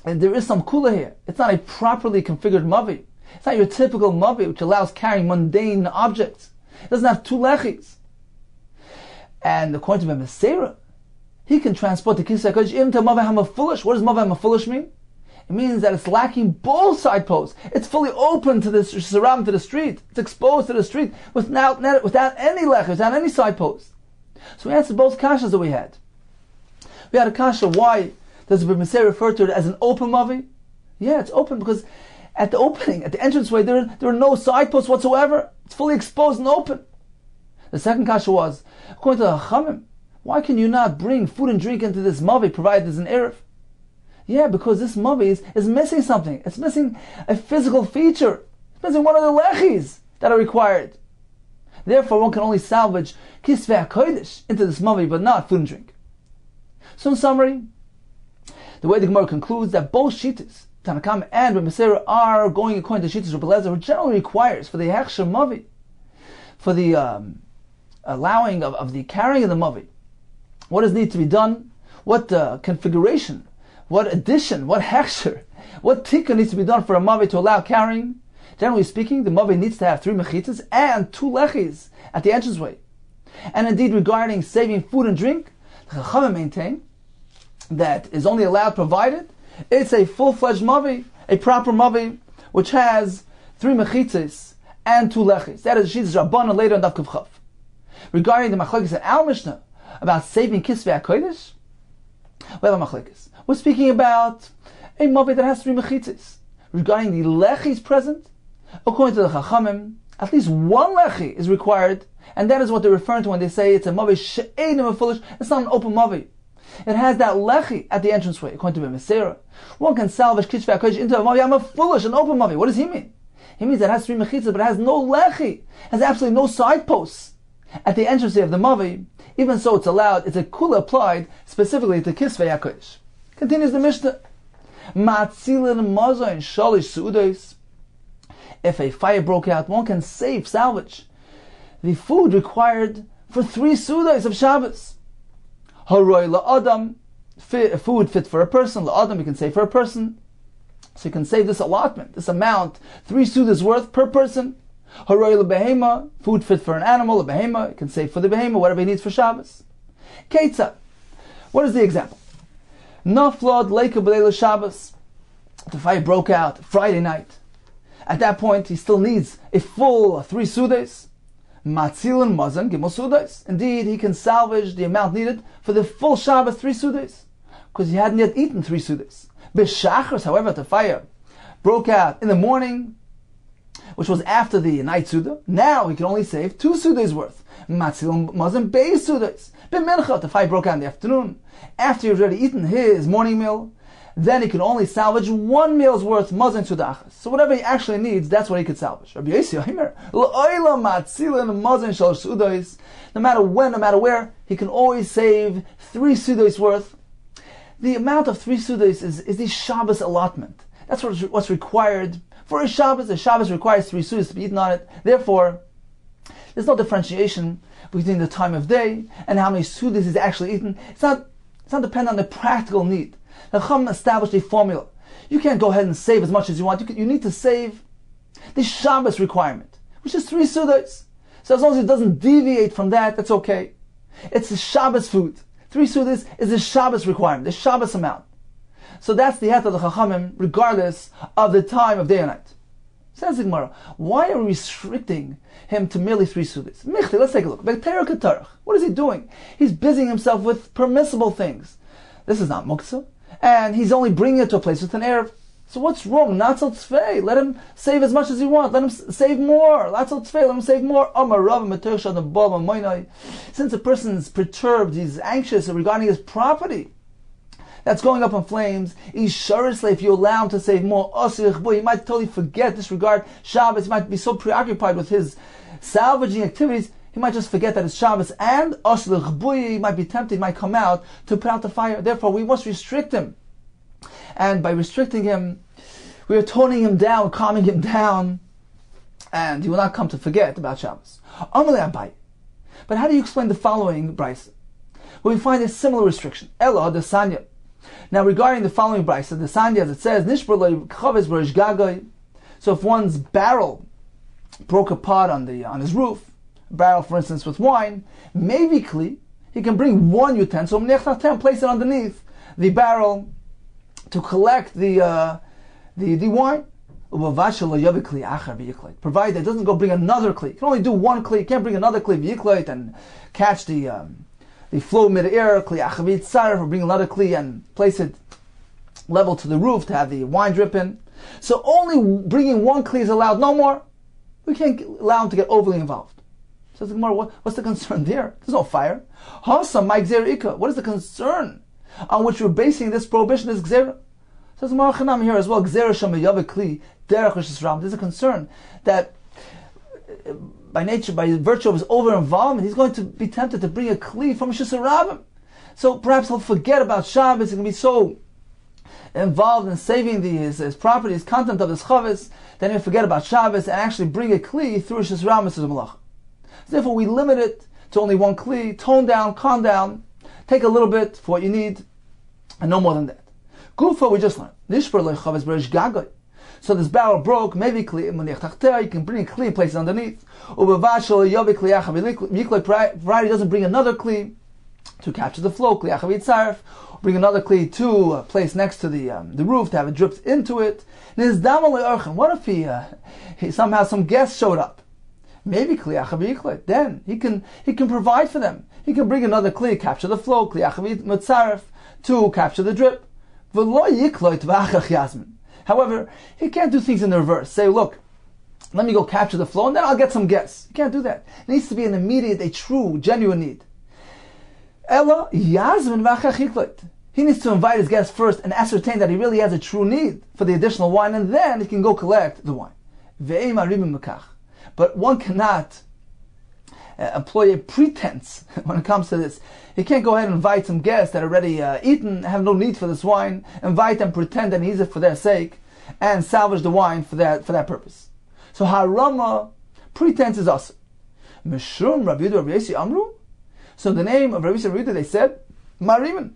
there is some kula here. It's not a properly configured mavi. It's not your typical mavi, which allows carrying mundane objects. It doesn't have 2 lechis. And according to B'Meseira, he can transport the Kisvei HaKodesh even to mavi hamafulish. What does mavi hamafulish mean? It means that it's lacking both side posts. It's fully open to this, surrounded to the street. It's exposed to the street without any lech, without any side post. So we answered both kashas that we had. We had a kasha, why does the B'Meseira refer to it as an open mavi? Yeah, it's open because at the opening, at the entranceway, there are no side posts whatsoever. It's fully exposed and open. The second kasha was, according to the Chachamim, why can you not bring food and drink into this mavi provided there's an erev? Yeah, because this mavi is missing something. It's missing a physical feature. It's missing one of the lechis that are required. Therefore, one can only salvage Kisvei HaKodesh into this mavi, but not food and drink. So in summary, the way the Gemara concludes that both shittas, Tanakam and B'Meseira, are going according to shittas Rabbi Lezer, which generally requires for the hechsher mavi, for the allowing of the carrying of the mavi, what does need to be done, what configuration, what addition, what hechsher, what tikkun needs to be done for a mavi to allow carrying. Generally speaking, the mavi needs to have 3 mechitzas and 2 lechis at the entranceway. And indeed, regarding saving food and drink, the Chachamim maintain that is only allowed provided it's a full-fledged mavi, a proper mavi, which has 3 mechitzas and 2 lechis. That is Shittas Rabbanan later on Daf Kufchaf. Regarding the machlekes in our Mishnah about saving Kisvei HaKodesh, we have a machlekes. We're speaking about a mavi that has 3 mechitzas. Regarding the lechis present, according to the Chachamim, at least 1 lechi is required, and that is what they're referring to when they say it's a mavi she'enim mefulish. It's not an open mavi. It has that lechi at the entranceway, according to B'Meseira. One can salvage Kisvei HaKodesh into a mavi hamafulish, an open mavi. What does he mean? He means that it has 3 mechitzas, but it has no lechi, has absolutely no side posts at the entranceway of the mavi. Even so, it's allowed. It's a kula applied specifically to Kisvei HaKodesh. Continues the Mishnah. Matzilin mazayin shalish su'udos. If a fire broke out, one can salvage the food required for 3 su'udos of Shabbos. Haroi la'adam, food fit for a person. La'adam, you can save for a person. So you can save this allotment, this amount, 3 su'udos worth per person. Haroi la'behema, food fit for an animal. La'behema, you can save for the behema, whatever he needs for Shabbos. Ketzah, what is the example? Naflod leika b'leila Shabbos. The fire broke out Friday night. At that point, he still needs a full 3 su'udos. Matzilin mazan gimel su'udos. Indeed, he can salvage the amount needed for the full Shabbos 3 su'udos, because he hadn't yet eaten 3 su'udos. B'shachris, however, the fire broke out in the morning, which was after the night su'udah. Now he can only save 2 su'udos worth. Matzilin mazan beis su'udos. B'mincha, the fire broke out in the afternoon, after he had already eaten his morning meal. Then he can only salvage 1 meal's worth mazon sudachas. So whatever he actually needs, that's what he could salvage. Rabbi Yossi Omer, l'oila matzilin mazon shal sudos. No matter when, no matter where, he can always save 3 sudos worth the amount of 3 sudas is the Shabbos allotment. That's what's required for a Shabbos. The Shabbos requires 3 sudas to be eaten on it. Therefore, there's no differentiation between the time of day and how many sudas is actually eaten. It's not dependent on the practical need. The Chacham established a formula. You can't go ahead and save as much as you want. You need to save the Shabbos requirement, which is 3 sudas. So as long as it doesn't deviate from that, that's okay. It's the Shabbos food. 3 sudas is the Shabbos requirement, the Shabbos amount. So that's the het of the Chachamim, regardless of the time of day or night. Says the Gemara, why are we restricting him to merely 3 sudas? Michti, let's take a look. What is he doing? He's busying himself with permissible things. This is not muktzah, and he's only bringing it to a place with an erev. So what's wrong? Natzal tzvei. Let him save as much as he wants. Let him save more. Natzal tzvei. Let him save more. Since a person is perturbed, he's anxious regarding his property that's going up in flames, if you allow him to save more, he might totally forget, disregard Shabbos. He might be so preoccupied with his salvaging activities, he might just forget that it's Shabbos, and he might be tempted, he might come out to put out the fire. Therefore, we must restrict him. And by restricting him, we are toning him down, calming him down, and he will not come to forget about Shabbos. But how do you explain the following brisa? Well, we find a similar restriction. Ella the Sanya. Now, regarding the following brisa, the Sanya, as it says, so if one's barrel broke apart on his roof, a barrel, for instance, with wine, maybe he can bring one utensil, place it underneath the barrel to collect the wine. Provided it doesn't go bring another kli. You can only do one kli. You can't bring another kli and catch the flow mid-air, kli achavit sarf, or bring another kli and place it level to the roof to have the wine drip in. So only bringing one kli is allowed, no more. We can't allow him to get overly involved. So the Gemara, what's the concern there? There's no fire. What is the concern on which we're basing this prohibition, this gzera? Says Gemara Chanam here as well, gzera shamayav kli derech rishis ram. There's a concern that by nature, by virtue of his over-involvement, he's going to be tempted to bring a kli from Rishis Rabim. So perhaps he'll forget about Shabbos. He's going to be so involved in saving his property, his content of his chavis, then he'll forget about Shabbos and actually bring a kli through Rishis Rabim to the malach. So therefore, we limit it to only one kli, tone down, calm down, take a little bit for what you need, and no more than that. Gufa, we just learned. Nishper lechavis b'reish gagoy. So this barrel broke, maybe you can bring a kli and place it underneath. Provided he doesn't bring another kli to capture the flow, bring another kli to place next to the roof to have it dripped into it. What if he somehow some guests showed up? Maybe then he can provide for them. He can bring another kli, capture the flow, to capture the drip. However, he can't do things in the reverse. Say, look, let me go capture the flow and then I'll get some guests. You can't do that. It needs to be an immediate, a true, genuine need. He needs to invite his guests first and ascertain that he really has a true need for the additional wine, and then he can go collect the wine. But one cannot employ a pretense when it comes to this. He can't go ahead and invite some guests that are already eaten, have no need for this wine, invite them, pretend that he needs it for their sake, and salvage the wine for that purpose. So harama, pretense is us. Mishum Rabbi Yehuda Rabbi Yossi Amru. So in the name of Rabbi Yossi Rabbi Yehuda, they said, Marimin.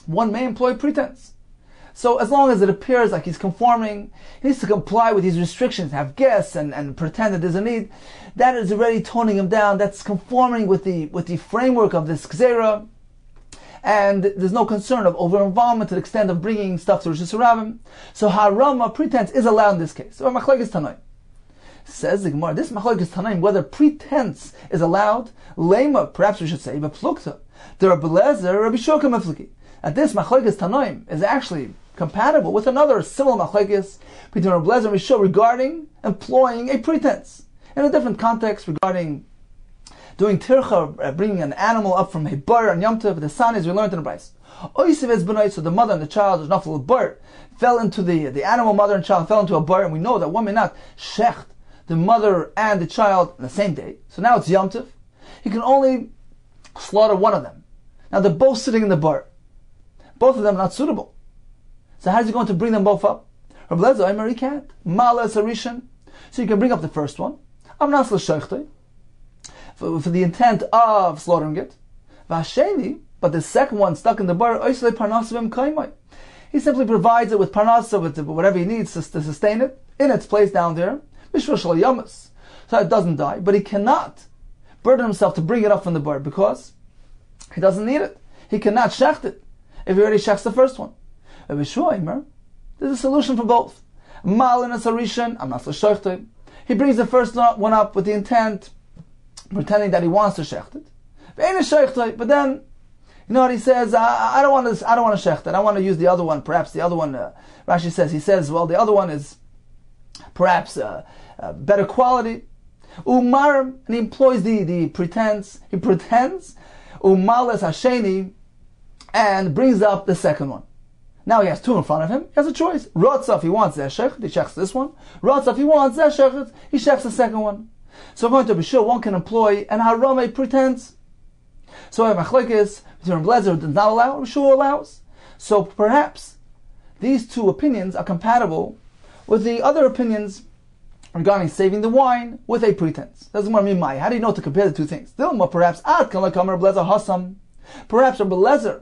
One may employ pretense. So as long as it appears like he's conforming, he needs to comply with these restrictions, have guests and pretend that there's a need. That is already toning him down. That's conforming with the framework of this gzera. And there's no concern of over-involvement to the extent of bringing stuff to Rishis Rabim. So harama, pretense, is allowed in this case. So machlokes tanaim. Says the Gemara, this machlokes tanaim, whether pretense is allowed, lema, perhaps we should say, beplukta, the Rabbi Lezer, Rabbi Shoka mefliki. That this machlokes tanaim is actually compatible with another similar machlokes between Rabbi Lezer and Rabbi Shoka regarding employing a pretense in a different context regarding doing tircha, bringing an animal up from a bar on Yom Tov. The son, as we learned in the Bryce. So the mother and the child, there's not a bar, fell into the animal mother and child fell into a bar, and we know that one may not shecht the mother and the child on the same day. So now it's Yom Tov. He can only slaughter one of them. Now they're both sitting in the bar. both of them are not suitable. So how is he going to bring them both up? Rabbi Lezer Omer, he can't. Ma'ala Sarishan. So you can bring up the first one. Amnas l'sheichtei, for the intent of slaughtering it. V'hasheni, but the second one stuck in the bar, oislei parnasavim kaimai. He simply provides it with parnasa, with whatever he needs to sustain it, in its place down there. Mishra shel yamas, so it doesn't die. But he cannot burden himself to bring it up from the bar because he doesn't need it. He cannot shecht it if he already shechs the first one. There's a solution for both. Malin as harishan, amnas l'sheichtei. He brings the first one up with the intent, pretending that he wants to shecht it. But then, you know what he says? I don't want to shecht it. I want to use the other one. Perhaps the other one. Rashi says, well, the other one is perhaps better quality. Umarim, and he employs the pretense. He pretends. Umalas hasheni, and brings up the second one. Now he has two in front of him. He has a choice. Rotza, if he wants zeh shechet, he checks this one. Rotza, if he wants zeh shechet, he checks the second one. So according to Bishur, one can employ an harame pretense. So a machlekes between Blazer does not allow, Bishur allows. So perhaps these two opinions are compatible with the other opinions regarding saving the wine with a pretense. Doesn't want to mean my. How do you know to compare the two things? Dilma, perhaps ad kan lekamer Blazer hasam. Perhaps Rabbi Lezer,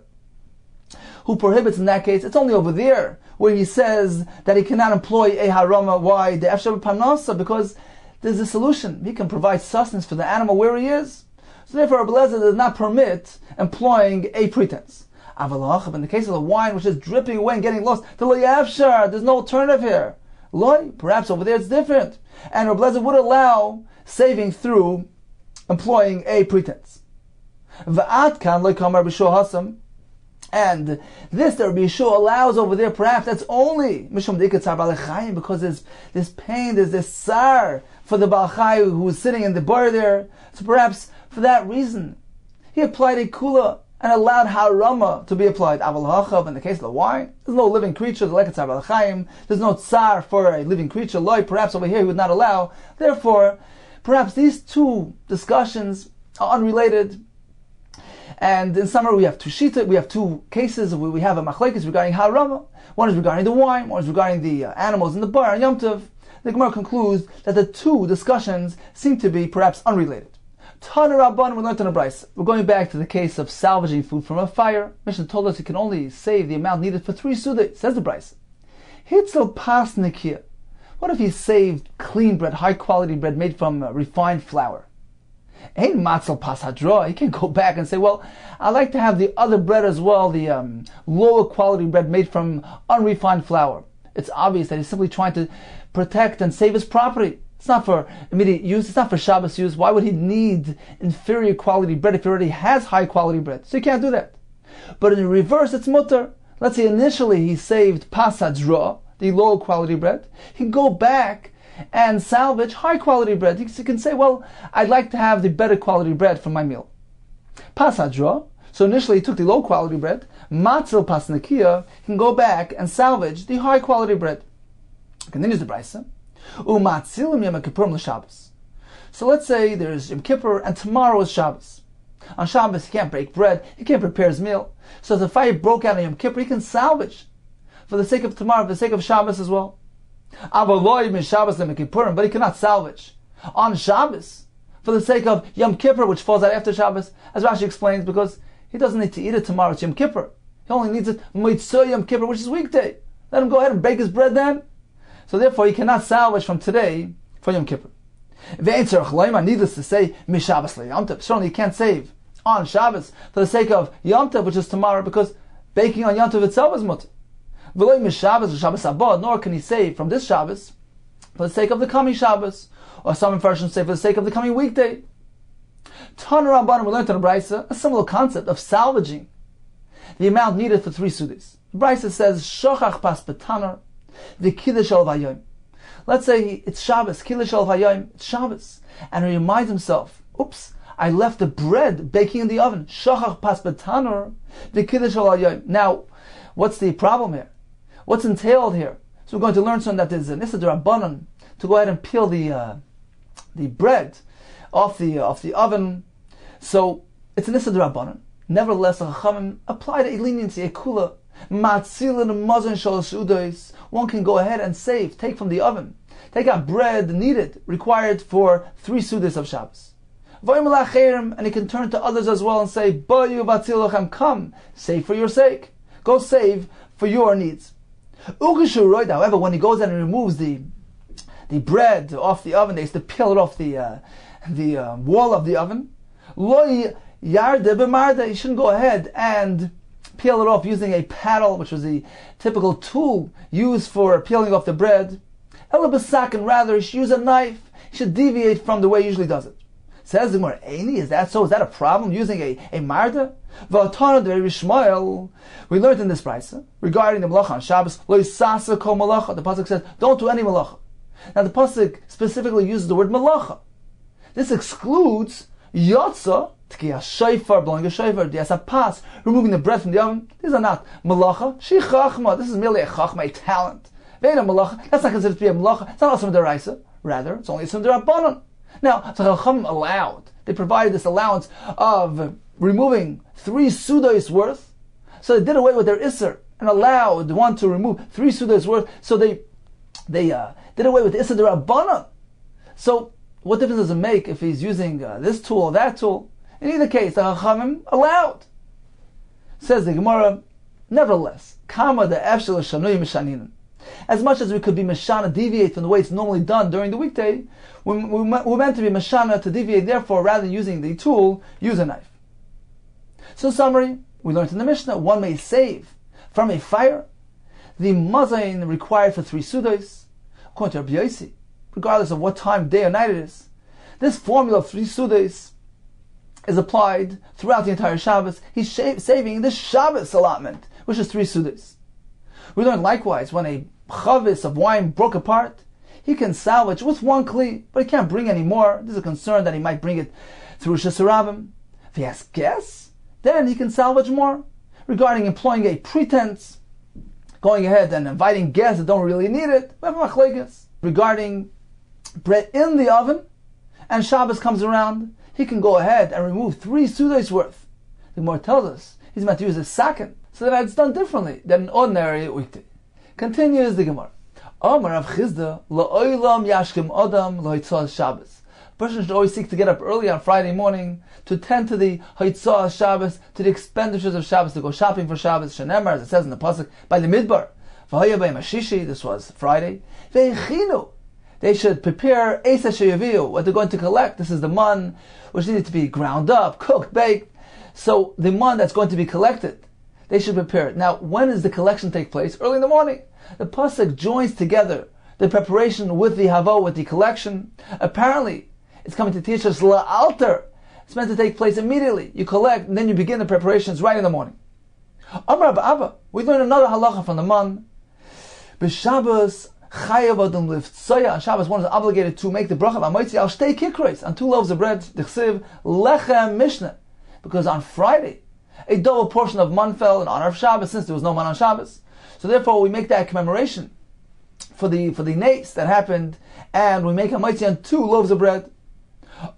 who prohibits in that case, it's only over there where he says that he cannot employ a harama. Why? The efshar panasa, because there's a solution. He can provide sustenance for the animal where he is. So therefore, Rabbi Lezer does not permit employing a pretense. Avalach, in the case of the wine which is dripping away and getting lost, there's no alternative here. Loi, perhaps over there it's different. And Rabbi Lezer would allow saving through employing a pretense. V'at kan lekamar b'shul hasam. And this that Rabbi Yeshua allows over there, perhaps that's only Mishum Deika Tzar Ba'alei Chayim, because there's this pain, there's this tsar for the Baal Chai who is sitting in the bar there. So perhaps for that reason, he applied a kula and allowed harama to be applied. Aval Hachav, in the case of the wine, there's no living creature, the Leikat Tzar Ba'alei Chayim, there's no tsar for a living creature. Loi, perhaps over here he would not allow. Therefore, perhaps these two discussions are unrelated. And in summary, we have two shita, we have two cases. We have a machlekes regarding harama. One is regarding the wine, one is regarding the animals in the bar and Yom Tov. The Gemara concludes that the two discussions seem to be perhaps unrelated. Tana Rabban, we learned in a brayso. We're going back to the case of salvaging food from a fire. Mishnah told us you can only save the amount needed for 3 sudei. Says the brayso. Hitzel pas nekia. What if he saved clean bread, high quality bread made from refined flour? Ain't matzel pas hadra. He can go back and say, well, I like to have the other bread as well, the lower quality bread made from unrefined flour. It's obvious that he's simply trying to protect and save his property. It's not for immediate use. It's not for Shabbos use. Why would he need inferior quality bread if he already has high quality bread? So he can't do that. But in the reverse, it's mutter. Let's say initially he saved pas hadra, the lower quality bread. He can go back and salvage high quality bread. He can say, well, I'd like to have the better quality bread for my meal. Pas hadra. So initially he took the low quality bread. Matzil pas nekia. He can go back and salvage the high quality bread. Continues the brayso. Umatzilim Yom Kippurim l'Shabbos. So let's say there's Yom Kippur and tomorrow is Shabbos. On Shabbos he can't bake bread. He can't prepare his meal. So if the fire broke out on Yom Kippur, he can salvage for the sake of tomorrow, for the sake of Shabbos as well. But he cannot salvage on Shabbos for the sake of Yom Kippur, which falls out after Shabbos, as Rashi explains, because he doesn't need to eat it tomorrow. It's Yom Kippur. He only needs it Mitzvah Yom Kippur, which is weekday. Let him go ahead and bake his bread then. So therefore, he cannot salvage from today for Yom Kippur. Needless to say, certainly he can't save on Shabbos for the sake of Yom Tov, which is tomorrow, because baking on Yom Tov itself is mutter. Nor can he save from this Shabbos for the sake of the coming Shabbos, or some versions say for the sake of the coming weekday. Tan Rabbanan, we learned in the brayso a similar concept of salvaging the amount needed for 3 sudis. The brayso says, Shochach pas betanar, the kiddush al vayom. Let's say it's Shabbos, kiddush al vayom, it's Shabbos, and he reminds himself, oops, I left the bread baking in the oven. Shochach pas betanar, the kiddush al vayom. Now, what's the problem here? What's entailed here? So we're going to learn something that there's an issa d'Rabbanan to go ahead and peel the bread off the oven. So it's an issa d'Rabbanan. Nevertheless, the Chachamim applied a leniency, a kula, Matzilin mazon shal sudos. One can go ahead and save, take from the oven, take out bread needed, required for 3 sudas of Shabbos. And he can turn to others as well and say, Bayu vatzilochem, come, save for your sake. Go save for your needs. However, when he goes in and removes the bread off the oven, they used to peel it off the wall of the oven. Lo yarde b'marde, he shouldn't go ahead and peel it off using a paddle, which was the typical tool used for peeling off the bread. Ela b'sakin, rather, he should use a knife. He should deviate from the way he usually does it. Says the Gemara, Eini, is that so? Is that a problem, using a marda? We learned in this brisa regarding the malacha on Shabbos, Lo yisasa kol malacha. The pasuk says, don't do any malacha. Now the pasuk specifically uses the word malacha. This excludes yotza, tkiya shofar, blowing a shofar, diasapas, removing the bread from the oven. These are not malacha. Shi chachma. This is merely a chachma, a talent. Veina malacha. That's not considered to be a malacha. It's not also deraisa. Rather, it's only a derabanan. Now, so Chacham allowed. They provided this allowance of removing 3 sudos worth. So they did away with their isser and allowed one to remove 3 sudos worth. So they did away with the isser derabanan. So what difference does it make if he's using this tool or that tool? In either case, the Chachamim allowed. Says the Gemara, nevertheless, kama the efshel shanuyim mishaninin. As much as we could be mashana, deviate from the way it's normally done during the weekday, we're meant to be mashana to deviate. Therefore, rather than using the tool, use a knife. So, in summary, we learned in the Mishnah, one may save from a fire the mazain required for 3 sudos, according to Rabbi Yossi, regardless of what time, day or night it is. This formula of 3 sudos is applied throughout the entire Shabbos. He's saving the Shabbos allotment, which is 3 sudos. We learned likewise, when a chavis of wine broke apart, he can salvage with 1 kli, but he can't bring any more. There's a concern that he might bring it through Shesarabim. If he has guests, then he can salvage more. Regarding employing a pretense, going ahead and inviting guests that don't really need it, we have machlekes. Regarding bread in the oven, and Shabbos comes around, he can go ahead and remove 3 sudos worth. The Gemara tells us he's meant to use a sakin, so that it's done differently than an ordinary weekday. Continues the Gemara. Amar Rav Chizda, La'olam yashkim adam lo'itzah Shabbos. A person should always seek to get up early on Friday morning to tend to the Hoitzah Shabbos, to the expenditures of Shabbos, to go shopping for Shabbos. Shenemar, as it says in the pasuk, by the Midbar. V'haya b'yom hashishi, this was Friday. Ve'echinu, they should prepare Eisa sheyaviu, what they're going to collect. This is the man which needed to be ground up, cooked, baked. So the man that's going to be collected, they should prepare it. Now, when does the collection take place? Early in the morning. The pasuk joins together the preparation with the havo, with the collection. Apparently, it's coming to teach us la'alter. It's meant to take place immediately. You collect, and then you begin the preparations right in the morning. Amar Ba'ava, we learn another halacha from the man. B'Shabbos chayav adam liftsoya. On Shabbos, one is obligated to make the bracha b'amoitzi al shtei kikros, on 2 loaves of bread. D'chsiv lechem mishnah, because on Friday a double portion of man fell in honor of Shabbos, since there was no man on Shabbos. So therefore, we make that commemoration for the nace that happened, and we make a mitzvah on 2 loaves of bread.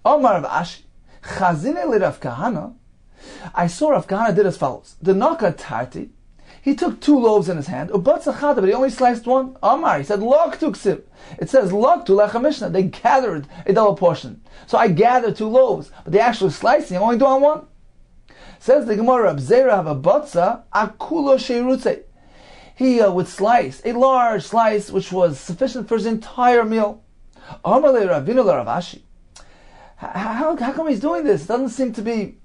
Omar of Ashi, Chazine li Rav Kahana. I saw Rav Kahana did as follows: the naka tarti, he took 2 loaves in his hand, but he only sliced 1. Omar, he said log tu ksiv. It says log tu lechem mishnah. They gathered a double portion. So I gathered 2 loaves, but they actually slicing. I'm only doing 1. Says the Gemara, Abzera have a batza akulo sheirutze. He would slice a large slice, which was sufficient for his entire meal. Amar le Ravina le Rav Ashi. How come he's doing this? It doesn't seem to be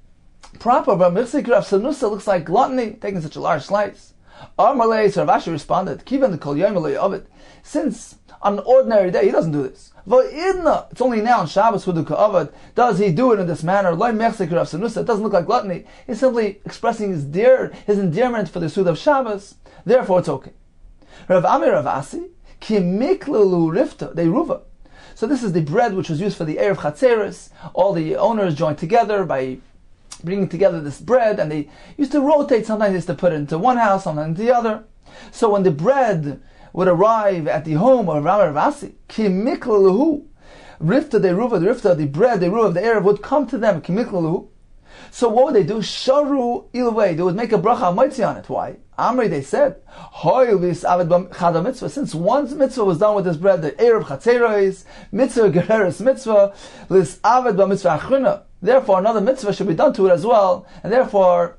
proper. But Michsik Rav Sanusa looks like gluttony, taking such a large slice. Amar le, so Rav Ashi responded, Kivan the kol yom of it. Since on an ordinary day he doesn't do this. It's only now on Shabbos with the Ka'avad does he do it in this manner. It doesn't look like gluttony. He's simply expressing his endearment for the Sud of Shabbos. Therefore, it's okay. Rav Amir Rav Asi, ki miklalu rifta, they ruva. So this is the bread which was used for the Erev Chatzeres. All the owners joined together by bringing together this bread, and they used to rotate. Sometimes they used to put it into one house, sometimes into the other. So when the bread would arrive at the home of Rav Amir Rav Asi, ki miklalu rifta, they ruva, the rifta, the bread, the ruva of the Erev would come to them, ki miklalu. So what would they do? Sharu ilvei. They would make a bracha moitzi on it. Why? Amri, they said, Hoy lis avad chada mitzvah. Since one mitzvah was done with this bread, the erev chatzeros, mitzvah gereres mitzvah, lis avad b'mitzvah achruna. Therefore, another mitzvah should be done to it as well, and therefore,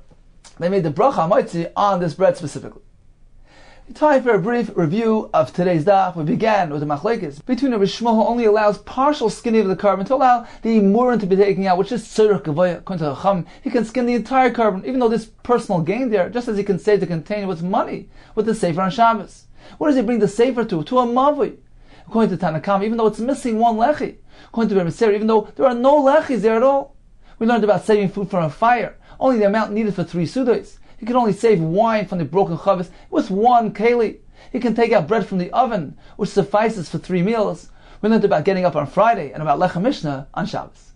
they made the bracha moitzi on this bread specifically. Time for a brief review of today's daf. We began with the machlekes between Rabbi Shmuel, who only allows partial skinning of the carbon to allow the murin to be taken out, which is tzurich gavoya. According to Chacham, he can skin the entire carbon, even though there's personal gain there, just as he can save the container with money with the sefer on Shabbos. What does he bring the sefer to? To a mavui. According to Tanakam, even though it's missing one lechi. According to Rabbi Meir, even though there are no lechis there at all. We learned about saving food from a fire, only the amount needed for 3 sudos. He can only save wine from the broken chavis with 1 keli. He can take out bread from the oven, which suffices for 3 meals. We learned about getting up on Friday and about lechem mishnah on Shabbos.